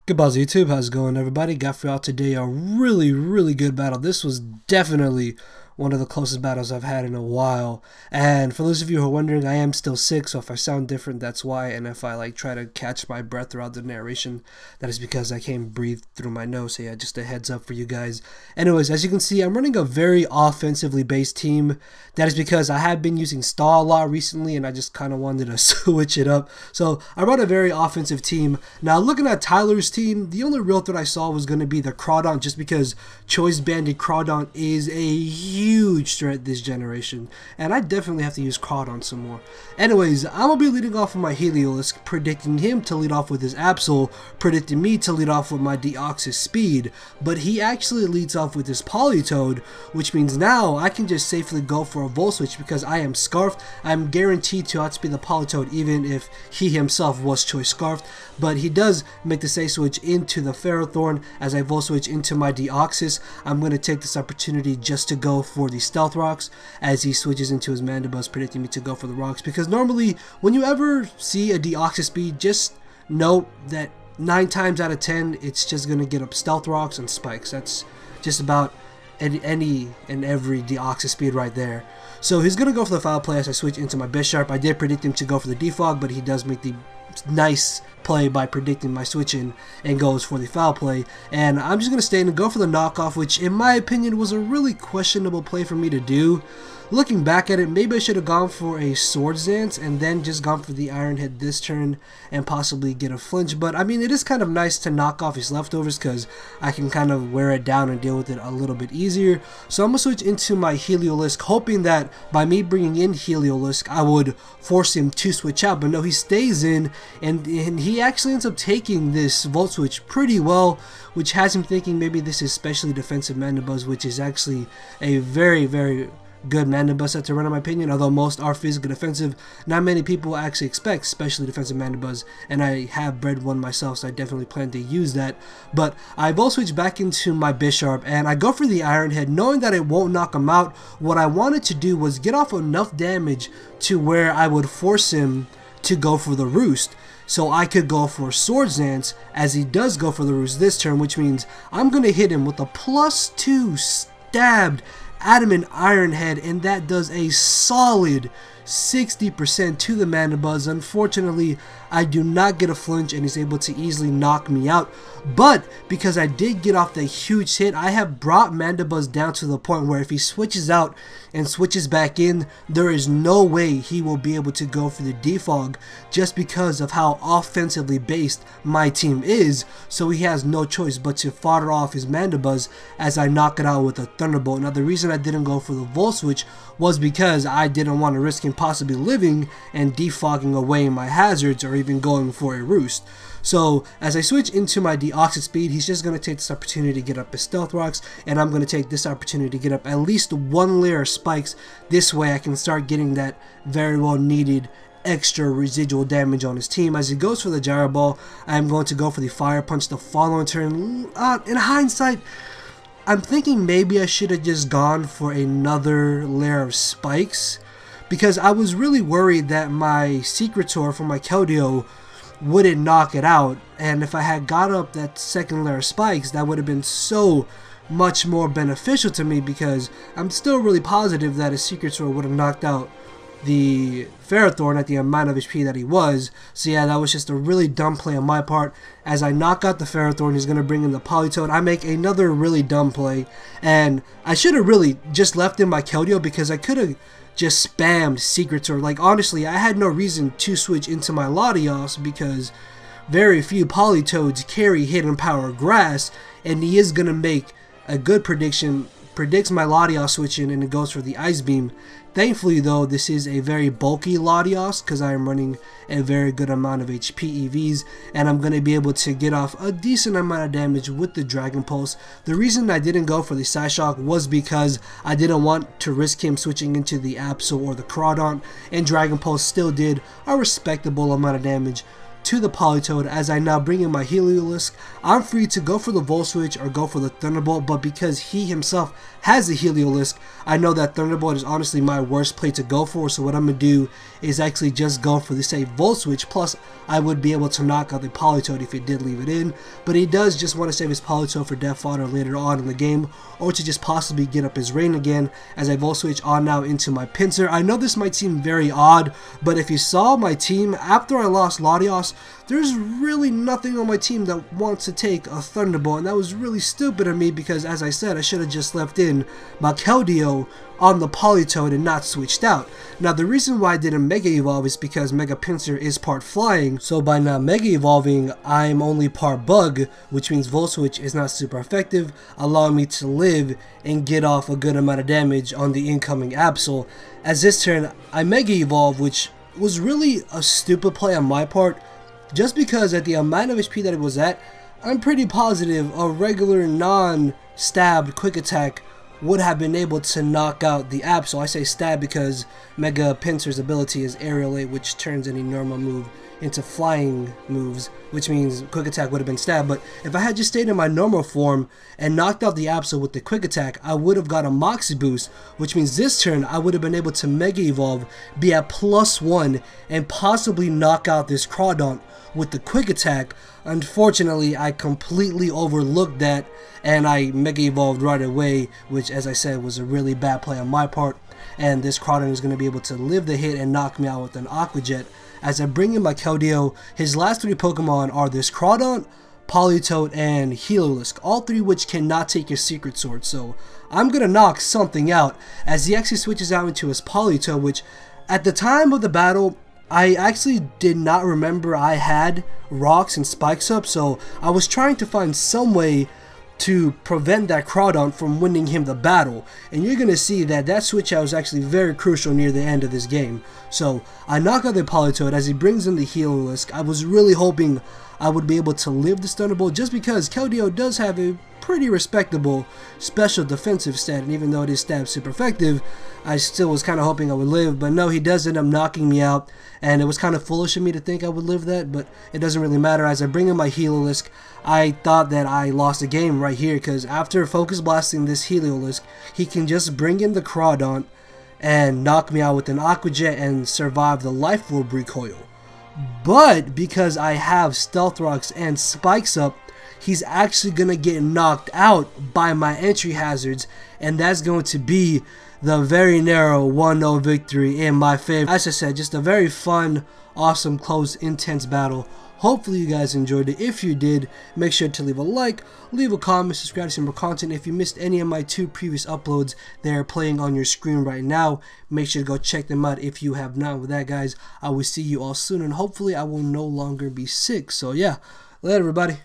Goodbye YouTube, how's it going everybody? Got for y'all today a really good battle. This was definitely one of the closest battles I've had in a while. And for those of you who are wondering, I am still sick, so if I sound different, that's why. And if I try to catch my breath throughout the narration, that is because I can't breathe through my nose. So yeah, just a heads up for you guys. Anyways, as you can see, I'm running a very offensively based team. That is because I have been using stall a lot recently, and I just kind of wanted to switch it up. So I run a very offensive team. Now looking at Tyler's team, the only real threat I saw was going to be the Crawdon, just because Choice Banded Crawdon is a huge threat this generation, and I definitely have to use Crawdon some more. Anyways, I'm going to be leading off with my Heliolisk, predicting him to lead off with his Absol, predicting me to lead off with my Deoxys Speed, but he actually leads off with his Politoed, which means now I can just safely go for a Volt Switch because I am Scarfed. I'm guaranteed to outspeed the Politoed even if he himself was Choice Scarfed, but he does make the safe switch into the Ferrothorn as I Volt Switch into my Deoxys. I'm going to take this opportunity just to go for the Stealth Rocks as he switches into his Mandibuzz, predicting me to go for the Rocks, because normally when you ever see a Deoxys Speed, just note that 9 times out of 10 it's just going to get up Stealth Rocks and Spikes. That's just about any and every Deoxys Speed right there. So he's going to go for the Foul Play as I switch into my Bisharp. I did predict him to go for the Defog, but he does make the nice play by predicting my switch in and goes for the Foul Play. And I'm just going to stay in and go for the Knockoff, which in my opinion was a really questionable play for me to do. Looking back at it, maybe I should have gone for a Swords Dance and then just gone for the Iron Head this turn and possibly get a flinch. But I mean, it is kind of nice to knock off his leftovers because I can kind of wear it down and deal with it a little bit easier. So I'm going to switch into my Heliolisk, hoping that by me bringing in Heliolisk, I would force him to switch out. But no, he stays in, and he actually ends up taking this Volt Switch pretty well, which has him thinking maybe this is Specially Defensive Mandibuzz, which is actually a very good Mandibuzz set to run in my opinion, although most are physically defensive. Not many people actually expect Specially Defensive Mandibuzz, and I have bred one myself, so I definitely plan to use that. But I Volt Switch back into my Bisharp, and I go for the Iron Head, knowing that it won't knock him out. What I wanted to do was get off enough damage to where I would force him to go for the Roost, so I could go for Swords Dance as he does go for the Roost this turn, which means I'm going to hit him with a +2 stabbed Adamant Iron Head, and that does a solid 60% to the Mandibuzz. Unfortunately, I do not get a flinch and he's able to easily knock me out. But because I did get off the huge hit, I have brought Mandibuzz down to the point where if he switches out and switches back in, there is no way he will be able to go for the Defog just because of how offensively based my team is. So he has no choice but to fodder off his Mandibuzz as I knock it out with a Thunderbolt. Now the reason I didn't go for the Volt Switch was because I didn't want to risk him possibly living and defogging away my hazards or even going for a Roost. So as I switch into my Deoxys Speed, he's just going to take this opportunity to get up his Stealth Rocks, and I'm going to take this opportunity to get up at least 1 layer of Spikes. This way I can start getting that very well needed extra residual damage on his team. As he goes for the Gyro Ball, I'm going to go for the Fire Punch the following turn. In hindsight, I'm thinking maybe I should have just gone for another layer of Spikes, because I was really worried that my Secretor for my Keldeo wouldn't knock it out, and if I had got up that second layer of Spikes, that would have been so much more beneficial to me, because I'm still really positive that a Secretor would have knocked out the Ferrothorn at the amount of HP that he was. So yeah, that was just a really dumb play on my part. As I knock out the Ferrothorn, he's going to bring in the Politoed. I make another really dumb play, and I should have really just left in my Keldeo because I could have just spammed Secretor. Like honestly, I had no reason to switch into my Latios because very few Politoads carry Hidden Power Grass, and he is going to make a good prediction, predicts my Latios switching, and it goes for the Ice Beam. Thankfully though, this is a very bulky Latios because I am running a very good amount of HP EVs, and I'm going to be able to get off a decent amount of damage with the Dragon Pulse. The reason I didn't go for the Psyshock was because I didn't want to risk him switching into the Absol or the Crawdon, and Dragon Pulse still did a respectable amount of damage to the Polytoad as I now bring in my Heliolisk. I'm free to go for the Volt Switch or go for the Thunderbolt, but because he himself has the Heliolisk, I know that Thunderbolt is honestly my worst play to go for, so what I'm going to do is actually just go for the same Volt Switch, plus I would be able to knock out the Polytoad if he did leave it in, but he does just want to save his Polytoad for Death Fodder later on in the game, or to just possibly get up his rain again as I Volt Switch on now into my Pinsir. I know this might seem very odd, but if you saw my team, after I lost Latios, there's really nothing on my team that wants to take a Thunderbolt, and that was really stupid of me because, as I said, I should have just left in my Keldeo on the Polytoad and not switched out. Now, the reason why I didn't Mega Evolve is because Mega Pinsir is part Flying, so by not Mega Evolving, I'm only part Bug, which means Volt Switch is not super effective, allowing me to live and get off a good amount of damage on the incoming Absol. As this turn, I Mega Evolve, which was really a stupid play on my part, just because at the amount of HP that it was at, I'm pretty positive a regular non-stabbed quick attack would have been able to knock out the Absol. I say stab because Mega Pinsir's ability is Aerial 8, which turns any normal move into flying moves, which means quick attack would have been stab. But if I had just stayed in my normal form and knocked out the Absol with the quick attack, I would have got a Moxie boost, which means this turn I would have been able to Mega Evolve, be at +1, and possibly knock out this Crawdaunt with the quick attack. Unfortunately, I completely overlooked that and I Mega Evolved right away, which, as I said, was a really bad play on my part, and this Crawdaunt is going to be able to live the hit and knock me out with an Aqua Jet. As I bring in my Keldeo, his last 3 Pokemon are this Crawdaunt, Polytoad, and Heliolisk, all 3 which cannot take your Secret Sword, so I'm going to knock something out as he actually switches out into his Polytoad, which at the time of the battle, I actually did not remember I had Rocks and Spikes up, so I was trying to find some way to prevent that Crawdaunt from winning him the battle, and you're going to see that that switch out was actually very crucial near the end of this game. So I knock out the Polytoad as he brings in the Heliolisk. I was really hoping I would be able to live this Thunderbolt just because Keldeo does have a pretty respectable special defensive stat, and even though it is stab super effective, I still was kind of hoping I would live, but no, he does end up knocking me out, and it was kind of foolish of me to think I would live that, but it doesn't really matter. As I bring in my Heliolisk, I thought that I lost the game right here, because after Focus Blasting this Heliolisk, he can just bring in the Crawdaunt and knock me out with an Aqua Jet and survive the Life Orb recoil. But because I have Stealth Rocks and Spikes up, he's actually going to get knocked out by my entry hazards, and that's going to be the very narrow 1-0 victory in my favor. As I said, just a very fun, awesome, close, intense battle. Hopefully you guys enjoyed it. If you did, make sure to leave a like, leave a comment, subscribe to some more content. If you missed any of my 2 previous uploads, they are playing on your screen right now. Make sure to go check them out if you have not. With that, guys, I will see you all soon, and hopefully I will no longer be sick. So yeah, later everybody.